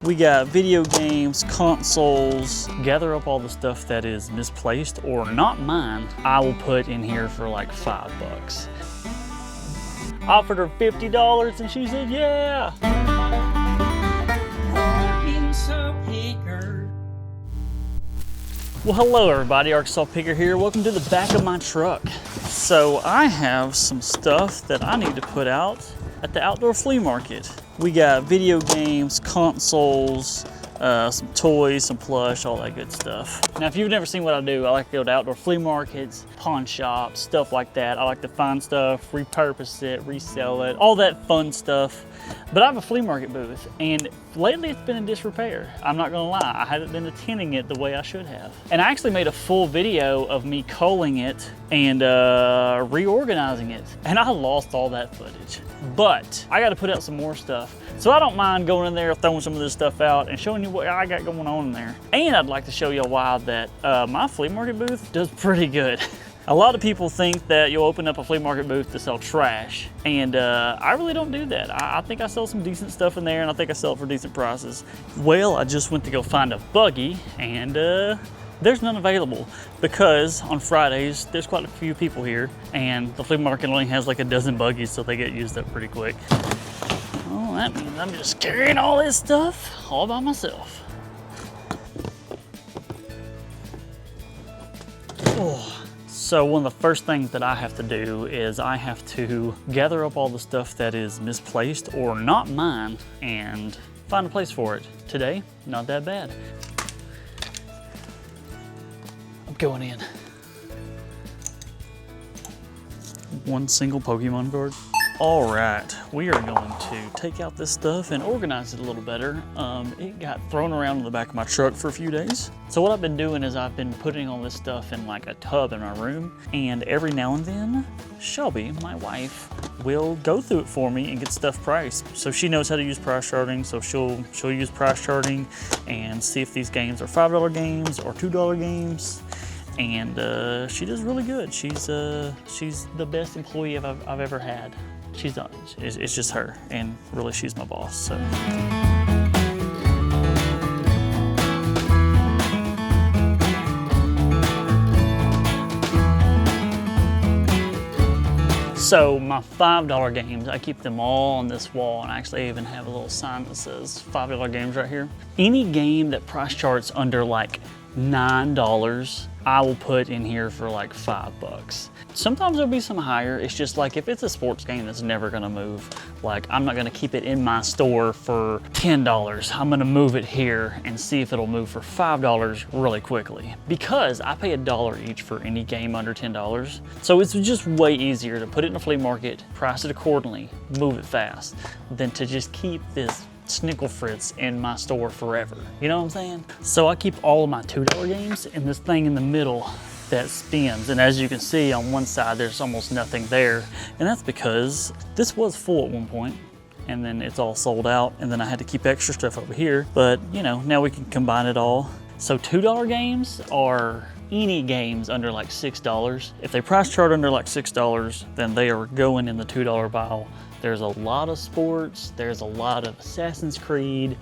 We got video games, consoles. Gather up all the stuff that is misplaced or not mine. I will put in here for like $5. Offered her $50 and she said, yeah. Well, hello everybody, Arkansas Picker here. Welcome to the back of my truck. So I have some stuff that I need to put out at the outdoor flea market. We got video games, consoles, some toys, some plush, all that good stuff. Now, if you've never seen what I do, I like to go to outdoor flea markets, pawn shops, stuff like that. I like to find stuff, repurpose it, resell it, all that fun stuff. But I have a flea market booth, and lately it's been in disrepair. I'm not gonna lie, I haven't been attending it the way I should have. And I actually made a full video of me culling it and reorganizing it. And I lost all that footage. But I gotta put out some more stuff. So I don't mind going in there, throwing some of this stuff out and showing you what I got going on in there. And I'd like to show you why that my flea market booth does pretty good. A lot of people think that you'll open up a flea market booth to sell trash, and I really don't do that. I think I sell some decent stuff in there, and I think I sell it for decent prices. Well, I just went to go find a buggy, and there's none available because on Fridays, there's quite a few people here, and the flea market only has like a dozen buggies, so they get used up pretty quick. Well, that means I'm just carrying all this stuff all by myself. Oh. So one of the first things that I have to do is I have to gather up all the stuff that is misplaced or not mine and find a place for it. Today, not that bad. I'm going in. One single Pokemon card. All right, we are going to take out this stuff and organize it a little better. It got thrown around in the back of my truck for a few days. So what I've been doing is I've been putting all this stuff in like a tub in my room, and every now and then, Shelby, my wife, will go through it for me and get stuff priced. So she knows how to use price charting, so she'll use price charting and see if these games are $5 games or $2 games. And she does really good. She's the best employee I've ever had. It's just her, and really she's my boss, so. So my $5 games, I keep them all on this wall, and I actually even have a little sign that says $5 games right here. Any game that price charts under like $9, I will put in here for like $5. Sometimes there'll be some higher. It's just like if it's a sports game that's never gonna move, like I'm not gonna keep it in my store for $10. I'm gonna move it here and see if it'll move for $5 really quickly. Because I pay $1 each for any game under $10. So it's just way easier to put it in a flea market, price it accordingly, move it fast, than to just keep this Snickle Fritz in my store forever. You know what I'm saying? So I keep all of my $2 games in this thing in the middle that spins. And as you can see on one side, there's almost nothing there. And that's because this was full at one point, and then it's all sold out. And then I had to keep extra stuff over here. But you know, now we can combine it all. So $2 games are any games under like $6. If they price chart under like $6, then they are going in the $2 pile. There's a lot of sports, there's a lot of Assassin's Creed,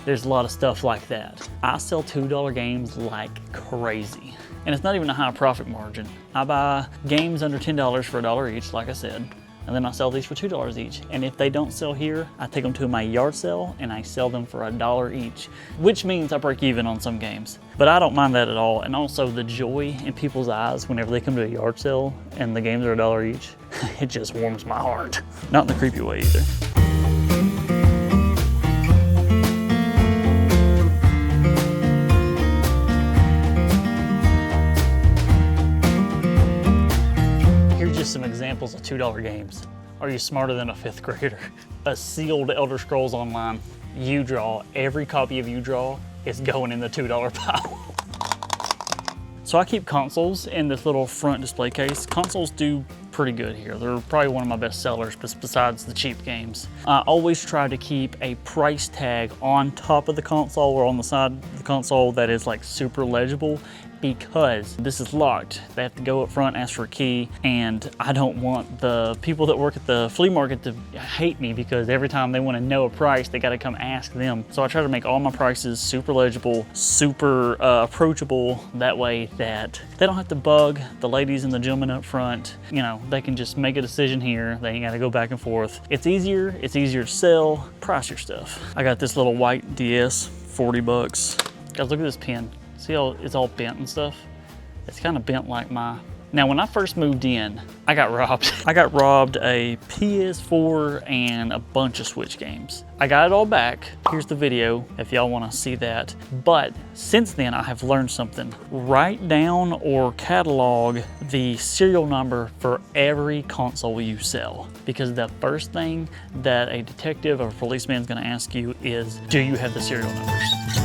there's a lot of stuff like that. I sell $2 games like crazy. And it's not even a high profit margin. I buy games under $10 for $1 each, like I said, and then I sell these for $2 each. And if they don't sell here, I take them to my yard sale and I sell them for $1 each, which means I break even on some games. But I don't mind that at all. And also the joy in people's eyes whenever they come to a yard sale and the games are $1 each, it just warms my heart. Not in the creepy way either. Some examples of $2 games. Are you smarter than a 5th grader? A sealed Elder Scrolls Online. You Draw. Every copy of You Draw is going in the $2 pile. So I keep consoles in this little front display case. Consoles do pretty good here. They're probably one of my best sellers besides the cheap games. I always try to keep a price tag on top of the console or on the side of the console that is like super legible, because this is locked. They have to go up front, ask for a key, and I don't want the people that work at the flea market to hate me because every time they want to know a price, they got to come ask them. So I try to make all my prices super legible, super approachable, that way that they don't have to bug the ladies and the gentlemen up front. You know, they can just make a decision here. They ain't got to go back and forth. It's easier to sell. Price your stuff. I got this little white DS, 40 bucks. Guys, look at this pen. See how it's all bent and stuff? It's kind of bent like my... Now, when I first moved in, I got robbed. I got robbed a PS4 and a bunch of Switch games. I got it all back. Here's the video if y'all want to see that. But since then, I have learned something. Write down or catalog the serial number for every console you sell. Because the first thing that a detective or policeman is going to ask you is, do you have the serial numbers?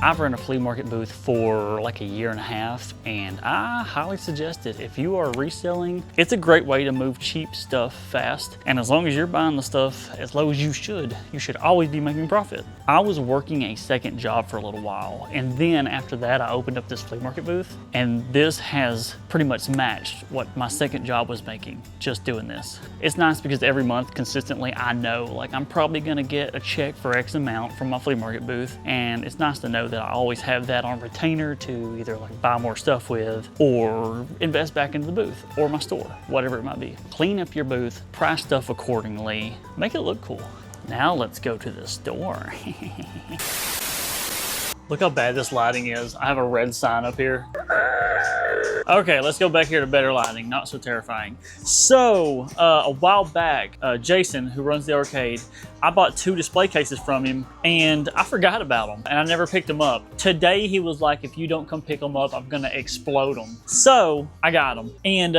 I've run a flea market booth for like a year and a half, and I highly suggest it. If you are reselling, it's a great way to move cheap stuff fast. And as long as you're buying the stuff as low as you should always be making profit. I was working a second job for a little while, and then after that, I opened up this flea market booth, and this has pretty much matched what my second job was making, just doing this. It's nice because every month, consistently, I know, like, I'm probably gonna get a check for X amount from my flea market booth, and it's nice to know that I always have that on retainer to either like buy more stuff with or invest back into the booth or my store, whatever it might be. Clean up your booth, price stuff accordingly, make it look cool. Now let's go to the store. Look how bad this lighting is. I have a red sign up here. Okay, let's go back here to better lighting, not so terrifying. So, a while back, Jason, who runs the arcade, I bought 2 display cases from him, and I forgot about them, and I never picked them up. Today, he was like, if you don't come pick them up, I'm gonna explode them. So, I got them, and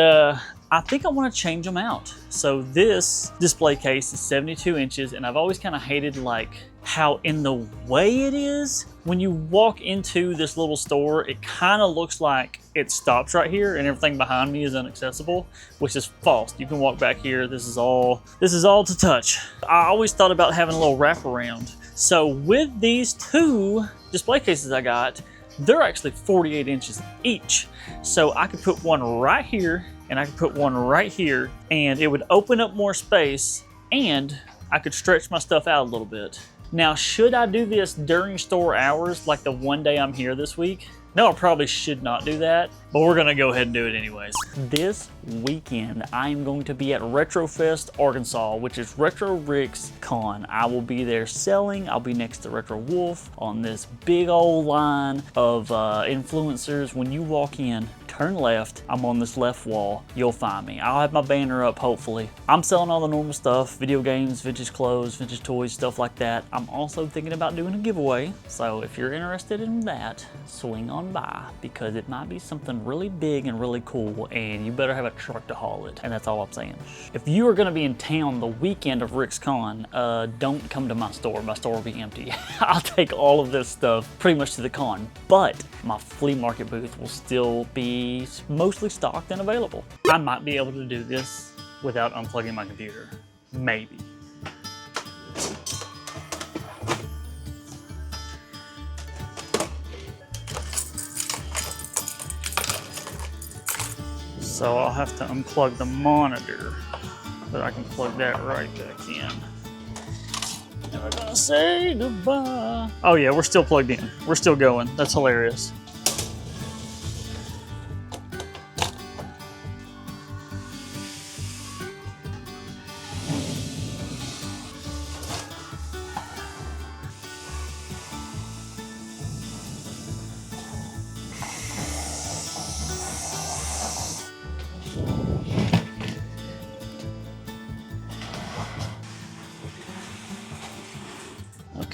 I think I want to change them out. So this display case is 72 inches, and I've always kind of hated like how in the way it is, when you walk into this little store, it kind of looks like it stops right here and everything behind me is inaccessible, which is false. You can walk back here. This is all to touch. I always thought about having a little wraparound. So with these 2 display cases I got, they're actually 48 inches each. So I could put one right here and I could put one right here, and it would open up more space, and I could stretch my stuff out a little bit. Now, should I do this during store hours, like the one day I'm here this week? No, I probably should not do that, but we're gonna go ahead and do it anyways. This weekend, I am going to be at RetroFest Arkansas, which is Retro Rick's Con. I will be there selling. I'll be next to Retro Wolf on this big old line of influencers. When you walk in, turn left. I'm on this left wall. You'll find me. I'll have my banner up, hopefully. I'm selling all the normal stuff, video games, vintage clothes, vintage toys, stuff like that. I'm also thinking about doing a giveaway. So if you're interested in that, swing on by, because it might be something really big and really cool, and you better have a truck to haul it. And that's all I'm saying. If you are going to be in town the weekend of Rick's Con, don't come to my store. My store will be empty. I'll take all of this stuff pretty much to the con, but my flea market booth will still be mostly stocked and available. I might be able to do this without unplugging my computer. Maybe. So I'll have to unplug the monitor, but I can plug that right back in. And we're gonna say goodbye. Oh yeah, we're still plugged in. We're still going. That's hilarious.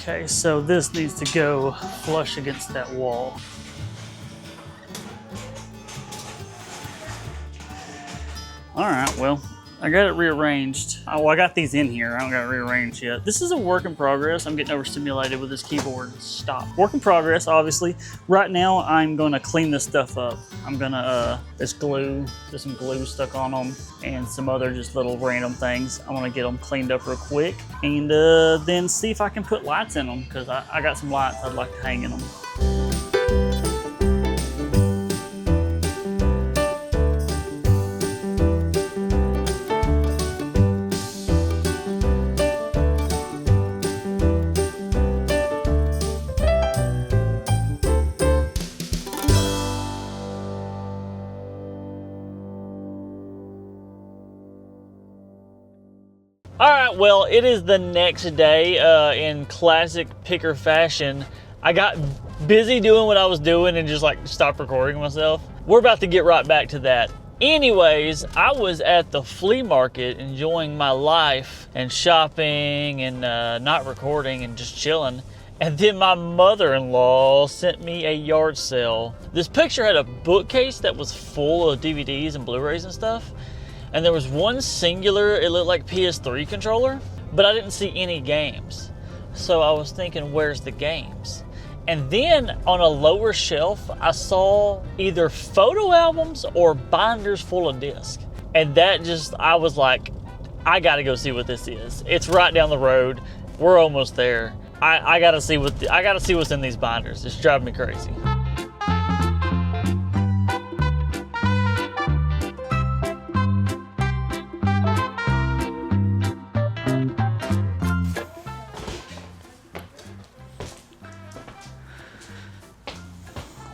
Okay, so this needs to go flush against that wall. All right, well, I got it rearranged. Oh, well, I got these in here. I don't got it rearranged yet. This is a work in progress. I'm getting overstimulated with this keyboard. Stop. Work in progress, obviously. Right now, I'm gonna clean this stuff up. I'm gonna, there's some glue stuck on them and some other just little random things. I wanna get them cleaned up real quick and then see if I can put lights in them because I got some lights I'd like to hang in them. All right, well, it is the next day. In classic picker fashion, I got busy doing what I was doing and just like stopped recording myself. We're about to get right back to that. Anyways, I was at the flea market enjoying my life and shopping and not recording and just chilling. And then my mother-in-law sent me a yard sale. This picture had a bookcase that was full of DVDs and Blu-rays and stuff. And there was one singular, it looked like PS3 controller, but I didn't see any games. So I was thinking, where's the games? And then on a lower shelf, I saw either photo albums or binders full of discs. And that just, I was like, I gotta go see what this is. It's right down the road. We're almost there. I gotta see what's in these binders. It's driving me crazy.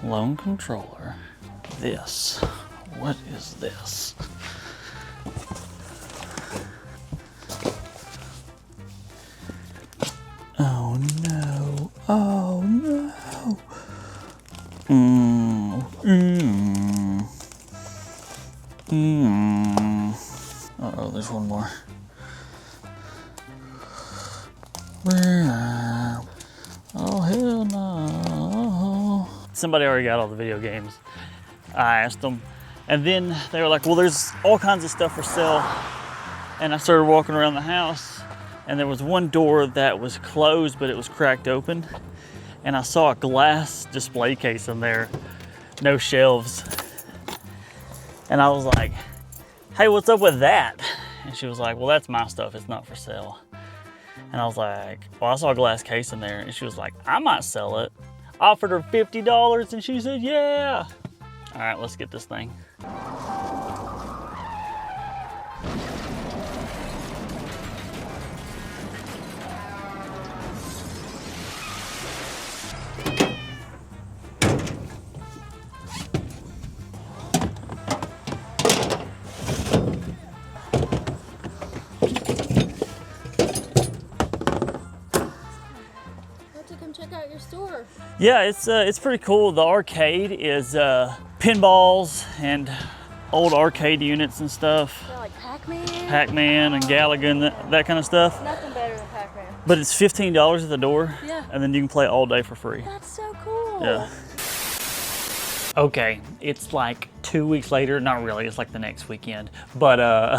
Lone controller. This. What is this? Oh no. Oh no. Uh-oh, there's one more. Oh hell no. Somebody already got all the video games. I asked them. And then they were like, well, there's all kinds of stuff for sale. And I started walking around the house and there was one door that was closed, but it was cracked open. And I saw a glass display case in there, no shelves. And I was like, hey, what's up with that? And she was like, well, that's my stuff, it's not for sale. And I was like, well, I saw a glass case in there. And she was like, I might sell it. Offered her $50 and she said, yeah. All right, let's get this thing. Store. Yeah, it's pretty cool. The arcade is pinballs and old arcade units and stuff. Yeah, like Pac-Man. Pac-Man and Galaga and that kind of stuff. Nothing better than Pac-Man. But it's $15 at the door. Yeah. And then you can play all day for free. That's so cool. Yeah. Okay, it's like 2 weeks later, not really, it's like the next weekend. But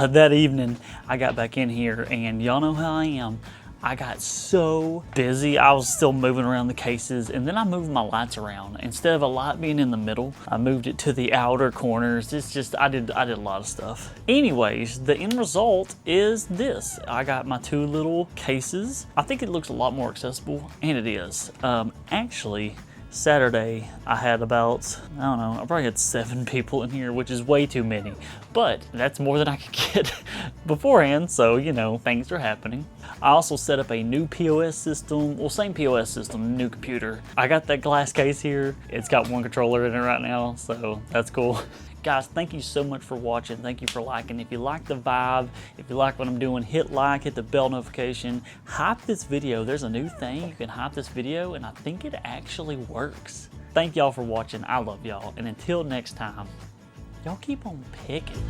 that evening, I got back in here and y'all know how I am. I got so busy. I was still moving around the cases and then I moved my lights around. Instead of a light being in the middle, I moved it to the outer corners. It's just, I did a lot of stuff. Anyways, the end result is this. I got my two little cases. I think it looks a lot more accessible, and it is. Actually, Saturday, I had about, I don't know, I probably had 7 people in here, which is way too many. But that's more than I could get beforehand, so, you know, things are happening. I also set up a new POS system, well, same POS system, new computer. I got that glass case here. It's got one controller in it right now, so that's cool. Guys, thank you so much for watching. Thank you for liking. If you like the vibe, if you like what I'm doing, hit like, hit the bell notification, hype this video. There's a new thing, you can hype this video, and I think it actually works. Thank y'all for watching. I love y'all. And until next time, y'all keep on picking.